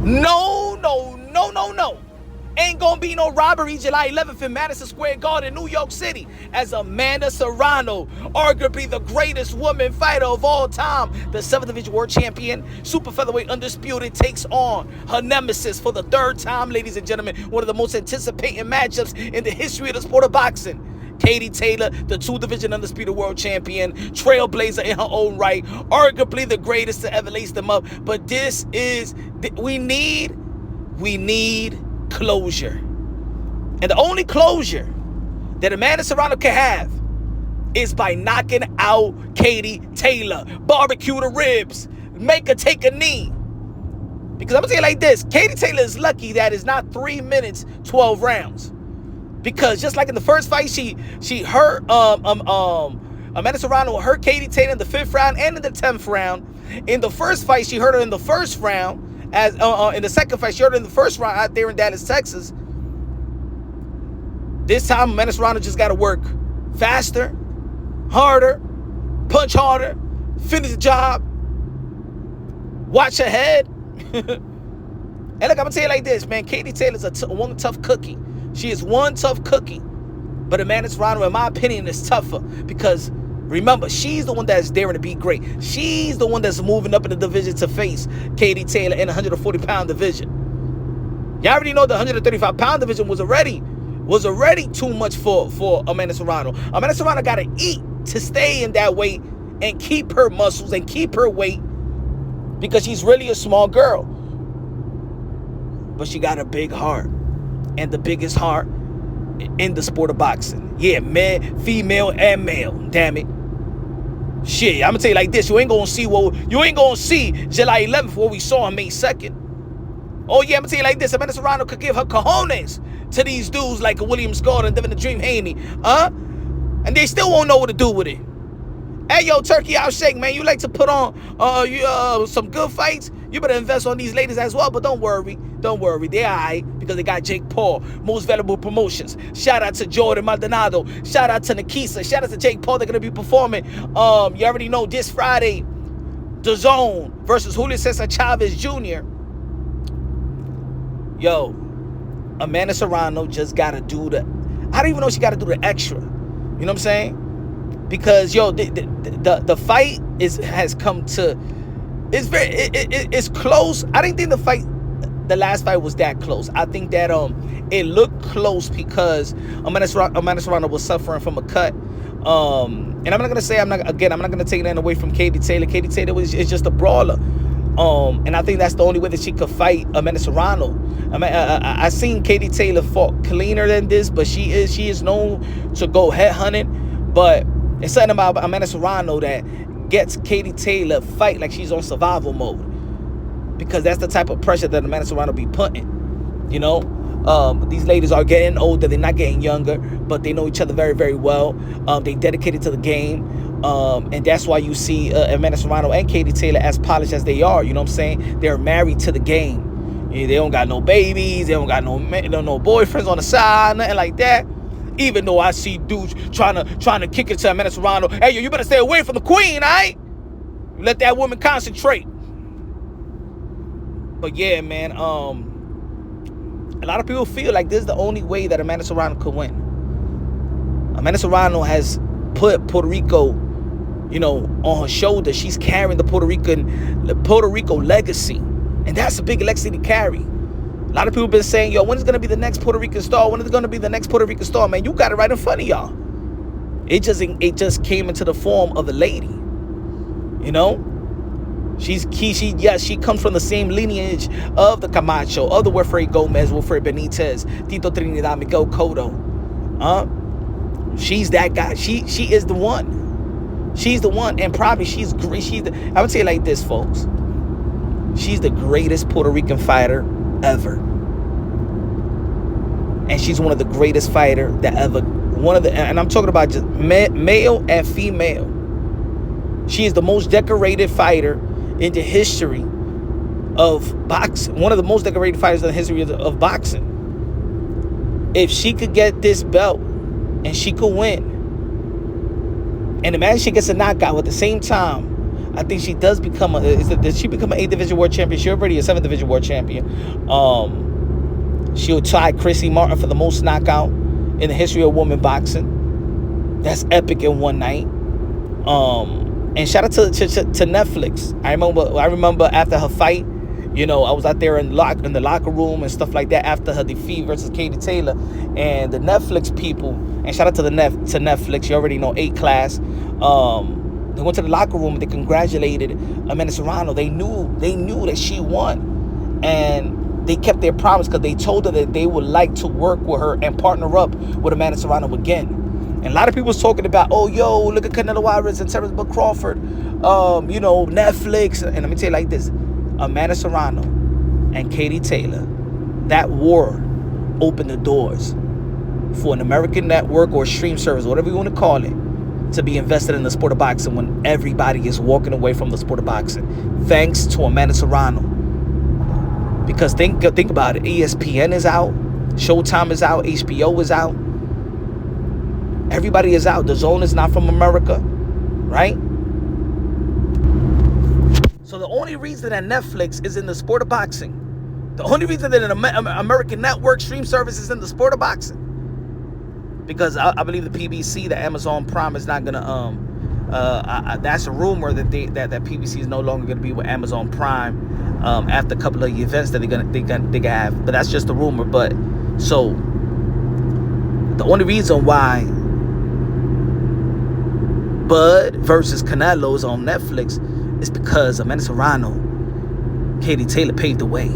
No, no, no, no, no. Ain't gonna be no robbery July 11th in Madison Square Garden, New York City, as Amanda Serrano, arguably the greatest woman fighter of all time, the 7th Division World Champion, Super Featherweight Undisputed, takes on her nemesis for the third time, ladies and gentlemen, one of the most anticipated matchups in the history of the sport of boxing. Katie Taylor, the 2-division Undisputed World Champion, trailblazer in her own right, arguably the greatest to ever lace them up. But we need closure. And the only closure that Amanda Serrano can have is by knocking out Katie Taylor. Barbecue the ribs. Make her take a knee. Because I'm going to say it like this. Katie Taylor is lucky that it's not 3 minutes, 12 rounds. Because just like in the first fight, she hurt Amanda Serrano hurt Katie Taylor in the 5th round and in the 10th round. In the first fight, she hurt her in the 1st round. As in the second fight, she hurt her in the 1st round out there in Dallas, Texas. This time, Amanda Serrano just got to work faster, harder, punch harder, finish the job, watch her head. And look, I'm going to tell you like this, man. Katie Taylor's one tough cookie. She is one tough cookie. But Amanda Serrano, in my opinion, is tougher because, remember, she's the one that's daring to be great. She's the one that's moving up in the division to face Katie Taylor in the 140-pound division. You already know the 135-pound division was already too much for Amanda Serrano. Amanda Serrano got to eat to stay in that weight and keep her muscles and keep her weight because she's really a small girl. But she got a big heart, and the biggest heart in the sport of boxing. Yeah, man, female and male. Damn it. Shit, I'm gonna tell you like this. You ain't gonna see July 11th what we saw on May 2nd. Oh yeah, I'm gonna tell you like this. Amanda Serrano could give her cojones to these dudes like William Scott and Devin the Dream Haney. And they still won't know what to do with it. Hey, yo, Turkey Out Shake, man. You like to put on some good fights? You better invest on these ladies as well. But don't worry. They're all right because they got Jake Paul, Most Valuable Promotions. Shout out to Jordan Maldonado. Shout out to Nikisa. Shout out to Jake Paul. They're going to be performing. You already know this Friday, DAZN versus Julio Cesar Chavez Jr. Yo, Amanda Serrano just got to do I don't even know if she got to do the extra. You know what I'm saying? Because, yo, the fight has come to... It's close. I didn't think the last fight was that close. I think that it looked close because Amanda Serrano was suffering from a cut. And I'm not gonna take that away from Katie Taylor. Katie Taylor is just a brawler. And I think that's the only way that she could fight Amanda Serrano. I seen Katie Taylor fought cleaner than this, but she is known to go head hunting. But it's something about Amanda Serrano that gets Katie Taylor fight like she's on survival mode, because that's the type of pressure that Amanda Serrano be putting. You know, these ladies are getting older. They're not getting younger, but they know each other very, very well. They dedicated to the game. And that's why you see Amanda Serrano and Katie Taylor as polished as they are. You know what I'm saying? They're married to the game. They don't got no babies. They don't got no boyfriends on the side, nothing like that. Even though I see dudes trying to kick it to Amanda Serrano. Hey, yo, you better stay away from the queen, all right? Let that woman concentrate. But yeah, man, a lot of people feel like this is the only way that Amanda Serrano could win. Amanda Serrano has put Puerto Rico, you know, on her shoulder. She's carrying the Puerto Rico legacy. And that's a big legacy to carry. A lot of people been saying, yo, when is going to be the next Puerto Rican star? When is going to be the next Puerto Rican star? Man, you got it right in front of y'all. It just came into the form of a lady. You know? She comes from the same lineage of the Camacho, of the Wilfred Gomez, Wilfred Benitez, Tito Trinidad, Miguel Cotto. She's that guy. She is the one. She's the one. And probably she's great. I would say it like this, folks. She's the greatest Puerto Rican fighter ever. And she's one of the greatest fighter that ever. And I'm talking about just male and female. She is the most decorated fighter in the history of boxing. One of the most decorated fighters in the history of boxing. If she could get this belt and she could win, and imagine she gets a knockout at the same time, I think she does become did she become an 8th Division World Champion? She already a 7th Division World Champion. She'll tie Chrissy Martin for the most knockout in the history of women boxing. That's epic in one night. And shout out to Netflix. I remember after her fight, you know, I was out there in the locker room and stuff like that after her defeat versus Katie Taylor, and the Netflix people. And shout out to Netflix. You already know 8 Class. They went to the locker room and they congratulated Amanda Serrano. They knew that she won, and they kept their promise because they told her that they would like to work with her and partner up with Amanda Serrano again. And a lot of people was talking about, oh, yo, look at Canelo Alvarez and Terence Bud Crawford, you know, Netflix. And let me tell you like this, Amanda Serrano and Katie Taylor, that war opened the doors for an American network or stream service, whatever you want to call it, to be invested in the sport of boxing when everybody is walking away from the sport of boxing. Thanks to Amanda Serrano. Because think about it, ESPN is out, Showtime is out, HBO is out. Everybody is out. The Zone is not from America, right? So the only reason that Netflix is in the sport of boxing, the only reason that an American network stream service is in the sport of boxing, because I believe the PBC, the Amazon Prime, is not gonna. That's a rumor that that PBC is no longer gonna be with Amazon Prime after a couple of events that they gonna have. But that's just a rumor. But so the only reason why Bud versus Canelo is on Netflix is because Amanda Serrano, Katie Taylor paved the way.